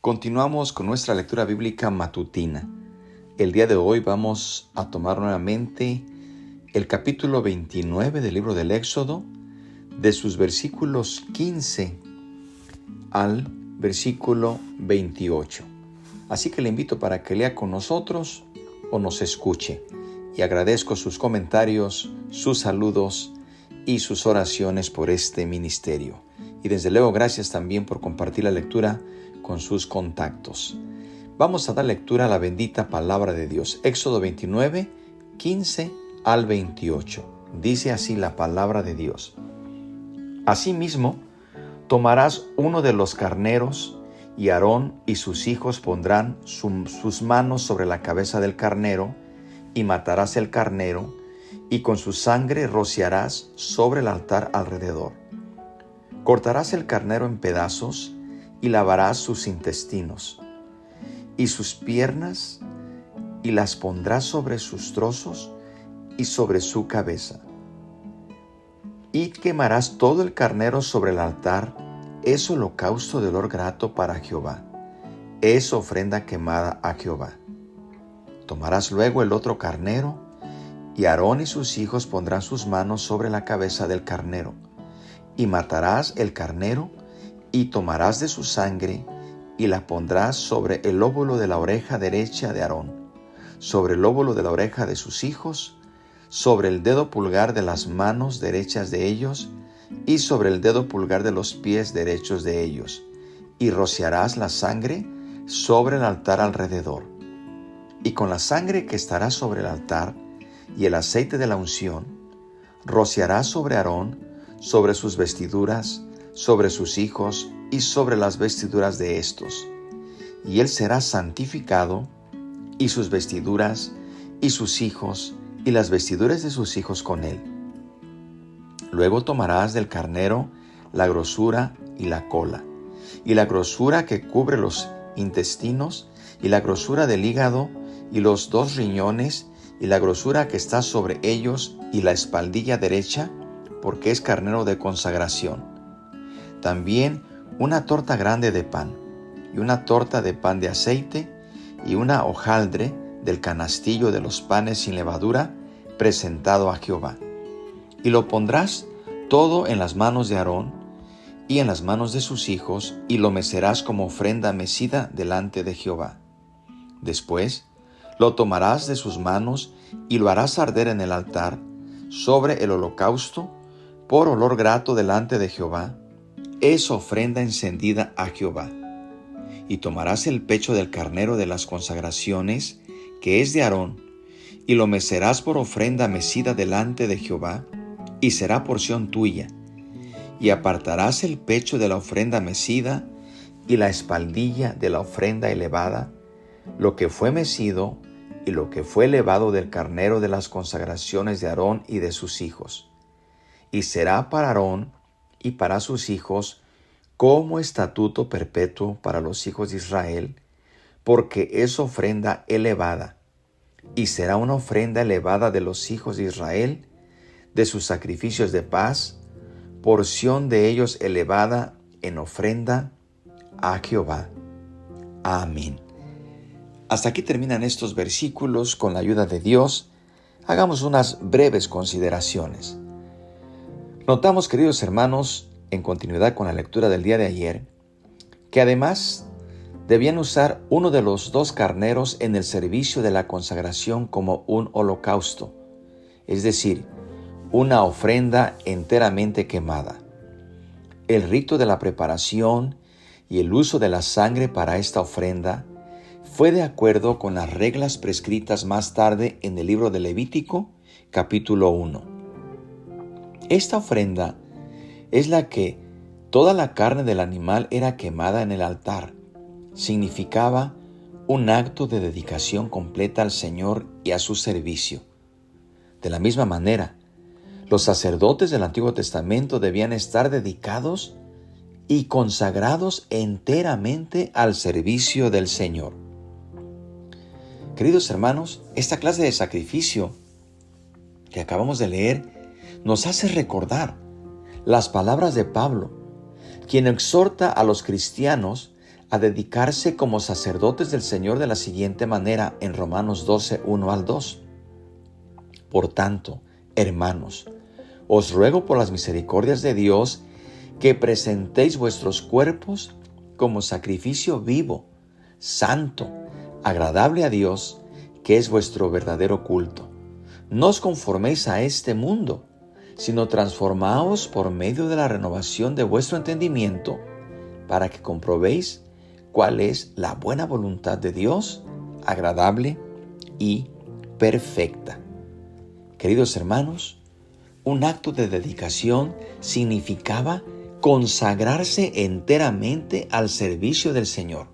Continuamos con nuestra lectura bíblica matutina. El día de hoy vamos a tomar nuevamente el capítulo 29 del libro del Éxodo, de sus versículos 15 al versículo 28. Así que le invito para que lea con nosotros o nos escuche. Y agradezco sus comentarios, sus saludos y sus oraciones por este ministerio. Y desde luego gracias también por compartir la lectura con sus contactos. Vamos a dar lectura a la bendita palabra de Dios. Éxodo 29, 15 al 28. Dice así la palabra de Dios. Asimismo, tomarás uno de los carneros, y Aarón y sus hijos pondrán sus manos sobre la cabeza del carnero, y matarás el carnero, y con su sangre rociarás sobre el altar alrededor. Cortarás el carnero en pedazos, y lavarás sus intestinos, y sus piernas, y las pondrás sobre sus trozos y sobre su cabeza. Y quemarás todo el carnero sobre el altar, es holocausto de olor grato para Jehová, es ofrenda quemada a Jehová. Tomarás luego el otro carnero, y Aarón y sus hijos pondrán sus manos sobre la cabeza del carnero, y matarás el carnero, y tomarás de su sangre, y la pondrás sobre el lóbulo de la oreja derecha de Aarón, sobre el lóbulo de la oreja de sus hijos, sobre el dedo pulgar de las manos derechas de ellos, y sobre el dedo pulgar de los pies derechos de ellos, y rociarás la sangre sobre el altar alrededor. Y con la sangre que estará sobre el altar, y el aceite de la unción, rociarás sobre Aarón, sobre sus vestiduras, sobre sus hijos y sobre las vestiduras de éstos. Y él será santificado, y sus vestiduras, y sus hijos, y las vestiduras de sus hijos con él. Luego tomarás del carnero la grosura y la cola, y la grosura que cubre los intestinos, y la grosura del hígado, y los 2 riñones, y la grosura que está sobre ellos, y la espaldilla derecha, porque es carnero de consagración. También una torta grande de pan, y una torta de pan de aceite, y una hojaldre del canastillo de los panes sin levadura, presentado a Jehová. Y lo pondrás todo en las manos de Aarón, y en las manos de sus hijos, y lo mecerás como ofrenda mecida delante de Jehová. Después lo tomarás de sus manos, y lo harás arder en el altar, sobre el holocausto, por olor grato delante de Jehová, es ofrenda encendida a Jehová. Y tomarás el pecho del carnero de las consagraciones, que es de Aarón, y lo mecerás por ofrenda mecida delante de Jehová, y será porción tuya. Y apartarás el pecho de la ofrenda mecida, y la espaldilla de la ofrenda elevada, lo que fue mecido, y lo que fue elevado del carnero de las consagraciones de Aarón y de sus hijos. Y será para Aarón y para sus hijos como estatuto perpetuo para los hijos de Israel, porque es ofrenda elevada, y será una ofrenda elevada de los hijos de Israel, de sus sacrificios de paz, porción de ellos elevada en ofrenda a Jehová. Amén. Hasta aquí terminan estos versículos. Con la ayuda de Dios, hagamos unas breves consideraciones. Notamos, queridos hermanos, en continuidad con la lectura del día de ayer, que además debían usar uno de los 2 carneros en el servicio de la consagración como un holocausto, es decir, una ofrenda enteramente quemada. El rito de la preparación y el uso de la sangre para esta ofrenda fue de acuerdo con las reglas prescritas más tarde en el libro de Levítico, capítulo 1. Esta ofrenda es la que toda la carne del animal era quemada en el altar. Significaba un acto de dedicación completa al Señor y a su servicio. De la misma manera, los sacerdotes del Antiguo Testamento debían estar dedicados y consagrados enteramente al servicio del Señor. Queridos hermanos, esta clase de sacrificio que acabamos de leer nos hace recordar las palabras de Pablo, quien exhorta a los cristianos a dedicarse como sacerdotes del Señor de la siguiente manera en Romanos 12, 1 al 2. Por tanto, hermanos, os ruego por las misericordias de Dios que presentéis vuestros cuerpos como sacrificio vivo, santo, agradable a Dios, que es vuestro verdadero culto. No os conforméis a este mundo, sino transformaos por medio de la renovación de vuestro entendimiento, para que comprobéis cuál es la buena voluntad de Dios, agradable y perfecta. Queridos hermanos, un acto de dedicación significaba consagrarse enteramente al servicio del Señor.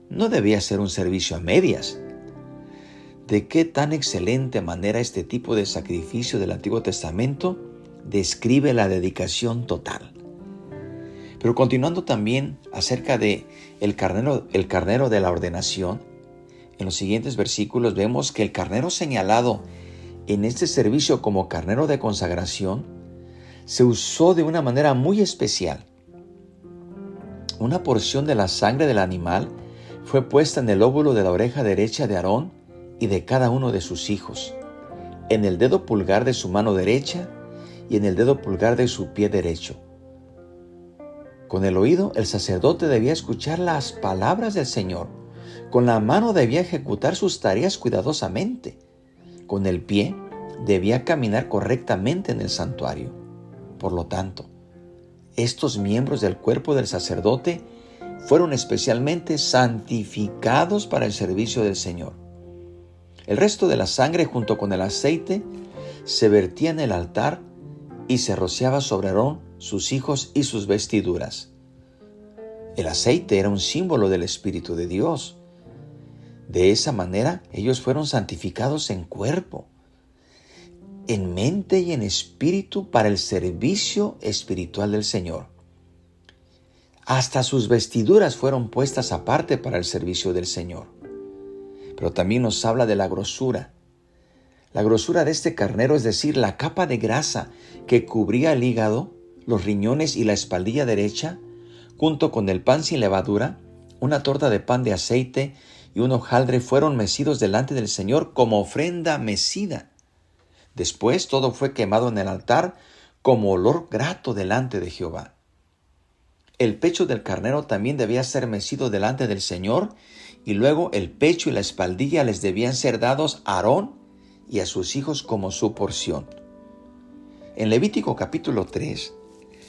No debía ser un servicio a medias. ¿De qué tan excelente manera este tipo de sacrificio del Antiguo Testamento describe la dedicación total? Pero continuando también acerca de el carnero de la ordenación, en los siguientes versículos vemos que el carnero señalado en este servicio como carnero de consagración se usó de una manera muy especial. Una porción de la sangre del animal fue puesta en el lóbulo de la oreja derecha de Aarón y de cada uno de sus hijos, en el dedo pulgar de su mano derecha y en el dedo pulgar de su pie derecho. Con el oído, el sacerdote debía escuchar las palabras del Señor. Con la mano debía ejecutar sus tareas cuidadosamente. Con el pie debía caminar correctamente en el santuario. Por lo tanto, estos miembros del cuerpo del sacerdote fueron especialmente santificados para el servicio del Señor. El resto de la sangre junto con el aceite se vertía en el altar y se rociaba sobre Aarón, sus hijos y sus vestiduras. El aceite era un símbolo del Espíritu de Dios. De esa manera, ellos fueron santificados en cuerpo, en mente y en espíritu para el servicio espiritual del Señor. Hasta sus vestiduras fueron puestas aparte para el servicio del Señor. Pero también nos habla de la grosura. La grosura de este carnero, es decir, la capa de grasa que cubría el hígado, los riñones y la espaldilla derecha, junto con el pan sin levadura, una torta de pan de aceite y un hojaldre fueron mecidos delante del Señor como ofrenda mecida. Después todo fue quemado en el altar como olor grato delante de Jehová. El pecho del carnero también debía ser mecido delante del Señor, y luego el pecho y la espaldilla les debían ser dados a Aarón y a sus hijos como su porción. En Levítico capítulo 3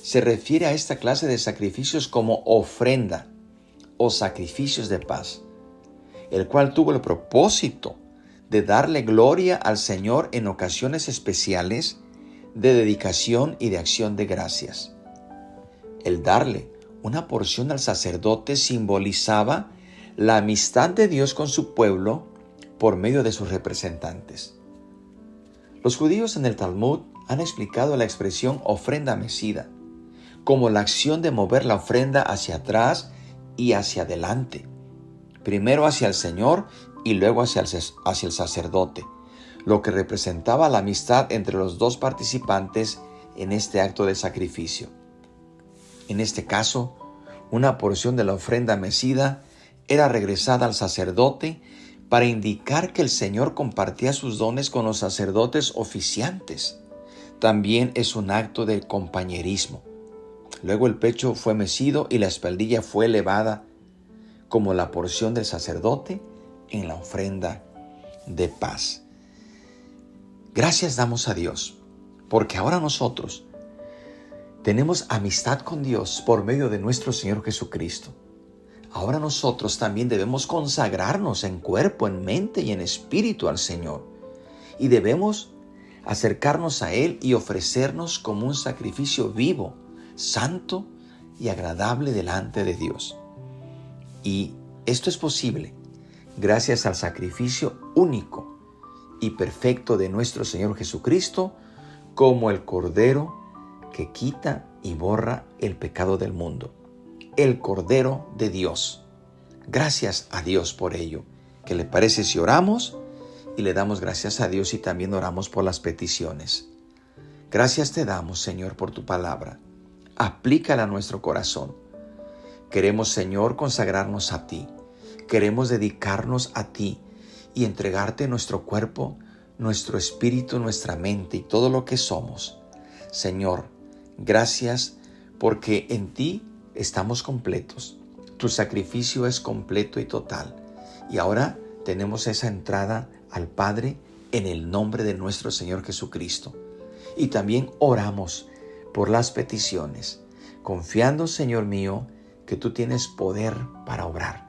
se refiere a esta clase de sacrificios como ofrenda o sacrificios de paz, el cual tuvo el propósito de darle gloria al Señor en ocasiones especiales de dedicación y de acción de gracias. El darle una porción al sacerdote simbolizaba la amistad de Dios con su pueblo por medio de sus representantes. Los judíos en el Talmud han explicado la expresión ofrenda mecida como la acción de mover la ofrenda hacia atrás y hacia adelante, primero hacia el Señor y luego hacia el sacerdote, lo que representaba la amistad entre los dos participantes en este acto de sacrificio. En este caso, una porción de la ofrenda mecida era regresada al sacerdote para indicar que el Señor compartía sus dones con los sacerdotes oficiantes. También es un acto de compañerismo. Luego el pecho fue mecido y la espaldilla fue elevada como la porción del sacerdote en la ofrenda de paz. Gracias damos a Dios, porque ahora nosotros tenemos amistad con Dios por medio de nuestro Señor Jesucristo. Ahora nosotros también debemos consagrarnos en cuerpo, en mente y en espíritu al Señor. Y debemos acercarnos a Él y ofrecernos como un sacrificio vivo, santo y agradable delante de Dios. Y esto es posible gracias al sacrificio único y perfecto de nuestro Señor Jesucristo, como el Cordero que quita y borra el pecado del mundo. El Cordero de Dios. Gracias a Dios por ello. ¿Qué le parece si oramos? Y le damos gracias a Dios y también oramos por las peticiones. Gracias te damos, Señor, por tu palabra. Aplícala a nuestro corazón. Queremos, Señor, consagrarnos a ti. Queremos dedicarnos a ti y entregarte nuestro cuerpo, nuestro espíritu, nuestra mente y todo lo que somos. Señor, gracias porque en ti estamos completos. Tu sacrificio es completo y total. Y ahora tenemos esa entrada al Padre en el nombre de nuestro Señor Jesucristo. Y también oramos por las peticiones, confiando, Señor mío, que tú tienes poder para obrar.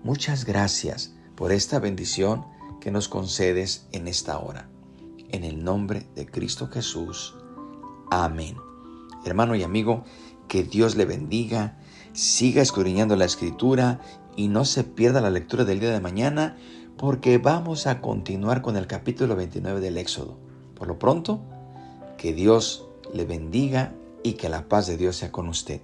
Muchas gracias por esta bendición que nos concedes en esta hora. En el nombre de Cristo Jesús. Amén. Hermano y amigo, que Dios le bendiga, siga escudriñando la Escritura y no se pierda la lectura del día de mañana, porque vamos a continuar con el capítulo 29 del Éxodo. Por lo pronto, que Dios le bendiga y que la paz de Dios sea con usted.